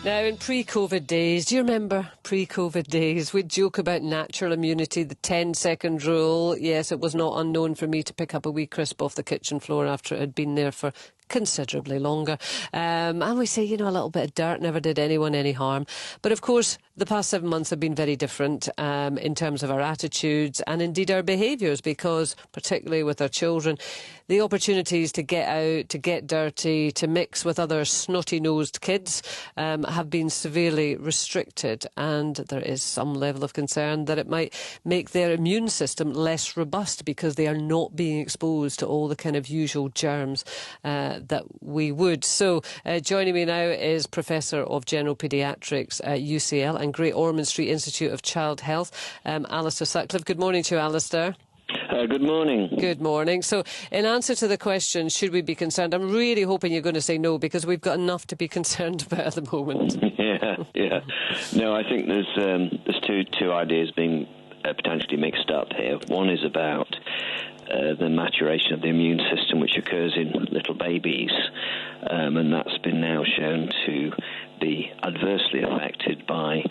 Now, in pre-COVID days, do you remember pre-COVID days? We'd joke about natural immunity, the 10-second rule. Yes, it was not unknown for me to pick up a wee crisp off the kitchen floor after it had been there for considerably longer. And we say, a little bit of dirt never did anyone any harm. But of course, the past 7 months have been very different in terms of our attitudes and indeed our behaviours, because particularly with our children, the opportunities to get out, to get dirty, to mix with other snotty-nosed kids have been severely restricted, and there is some level of concern that it might make their immune system less robust because they are not being exposed to all the kind of usual germs that we would. So joining me now is Professor of General Paediatrics at UCL and Great Ormond Street Institute of Child Health, Alistair Sutcliffe. Good morning to you, Alistair. Good morning. Good morning. So, in answer to the question, should we be concerned? I'm really hoping you're going to say no, because we've got enough to be concerned about at the moment. Yeah. No, I think there's two ideas being potentially mixed up here. One is about the maturation of the immune system, which occurs in little babies, and that's been now shown to be adversely affected by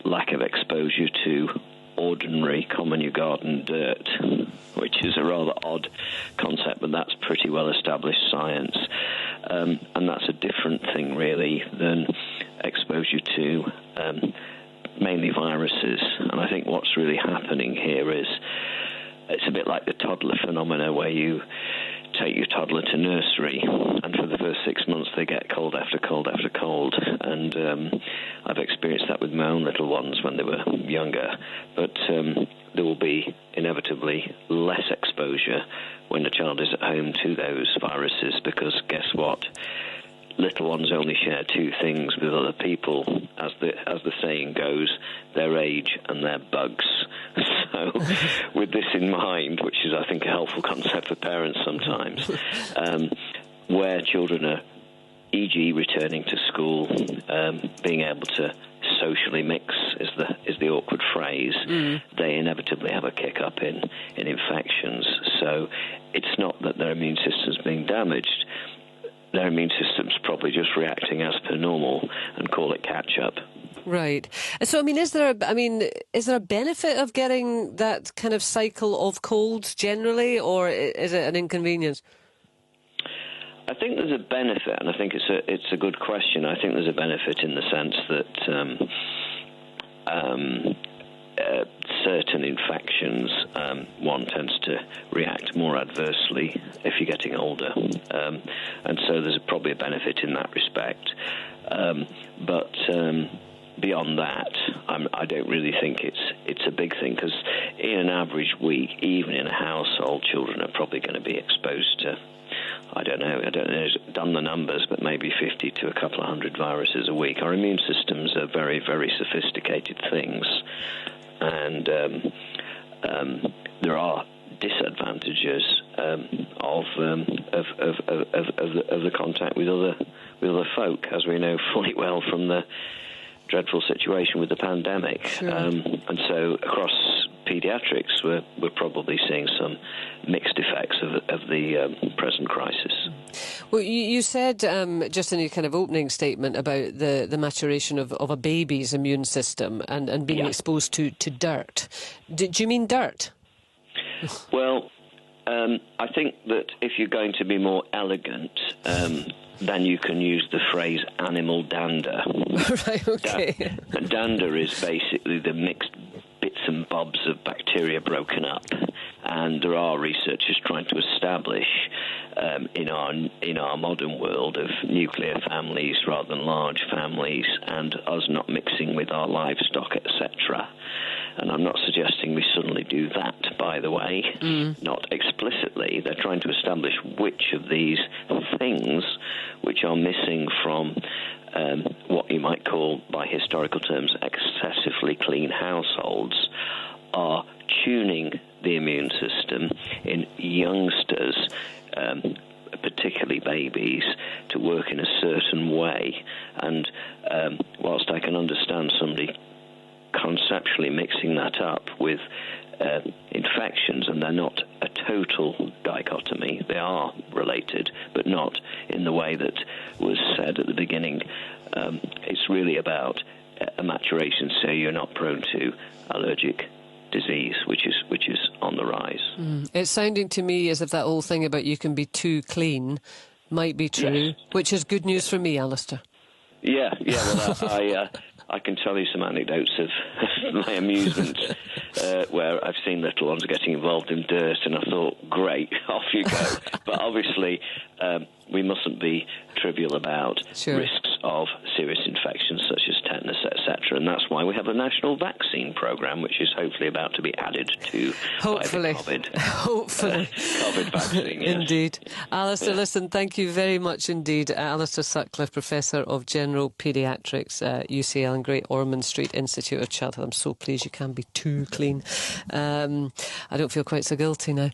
lack of exposure to ordinary common your garden dirt, which is a rather odd concept, but that's pretty well established science, and that's a different thing really than exposure to mainly viruses. And I think what's really happening here is it's a bit like the toddler phenomena, where you take your toddler to nursery, and for the first 6 months they get cold after cold after cold, and I've experienced that with my own little ones when they were younger, but there will be inevitably less exposure when the child is at home to those viruses, because guess what? Little ones only share two things with other people, as the saying goes, their age and their bugs. So with this in mind, which is I think a helpful concept for parents sometimes, where children are, e.g. returning to school, being able to socially mix is the awkward phrase, they inevitably have a kick up in infections. So it's not that their immune system's being damaged. Their immune system's probably just reacting as per normal, and call it catch-up. Right. So, is there a benefit of getting that kind of cycle of colds generally, or is it an inconvenience? I think there's a benefit, and I think it's a good question. I think there's a benefit in the sense that certain infections, one tends to react more adversely if you're getting older, and so there's probably a benefit in that respect. But beyond that, I don't really think it's a big thing, because in an average week, even in a household, children are probably going to be exposed to, I don't know, done the numbers, but maybe 50 to a couple of hundred viruses a week. Our immune systems are very, very sophisticated things, and there are disadvantages of the contact with other folk, as we know fully well from the dreadful situation with the pandemic. Sure. And so across paediatrics, we're probably seeing some mixed effects of the present crisis. Well, you said just in your kind of opening statement about the maturation of a baby's immune system and being exposed to dirt. Do you mean dirt? Well, I think that if you're going to be more elegant, then you can use the phrase animal dander. Right, okay. Dander is basically the mixed bits and bobs of bacteria broken up, and there are researchers trying to establish in our modern world of nuclear families rather than large families, and us not mixing with our livestock, etc. And I'm not suggesting we suddenly do that, by the way, not explicitly. They're trying to establish which of these things, which are missing from what you might call, by historical terms, excessively clean households, are tuning the immune system in youngsters, particularly babies, to work in a certain way. And whilst I can understand somebody conceptually mixing that up with infections, and they're not a total dichotomy. They are related, but not in the way that was said at the beginning. It's really about a maturation, so you're not prone to allergic disease, which is on the rise. It's sounding to me as if that whole thing about you can be too clean might be true, Yes. which is good news for me, Alistair. Yeah. Well, I can tell you some anecdotes of my amusement where I've seen little ones getting involved in dirt, and I thought, great, off you go. But obviously, we mustn't be trivial about risks of serious infections such as tetanus, etc. And that's why we have a national vaccine programme, which is hopefully about to be added to Hopefully. by the COVID. Hopefully. COVID vaccine, yes. Indeed. Alistair, listen, thank you very much indeed. Alistair Sutcliffe, Professor of General Paediatrics at UCL and Great Ormond Street Institute of Childhood. I'm so pleased you can be too clean. I don't feel quite so guilty now.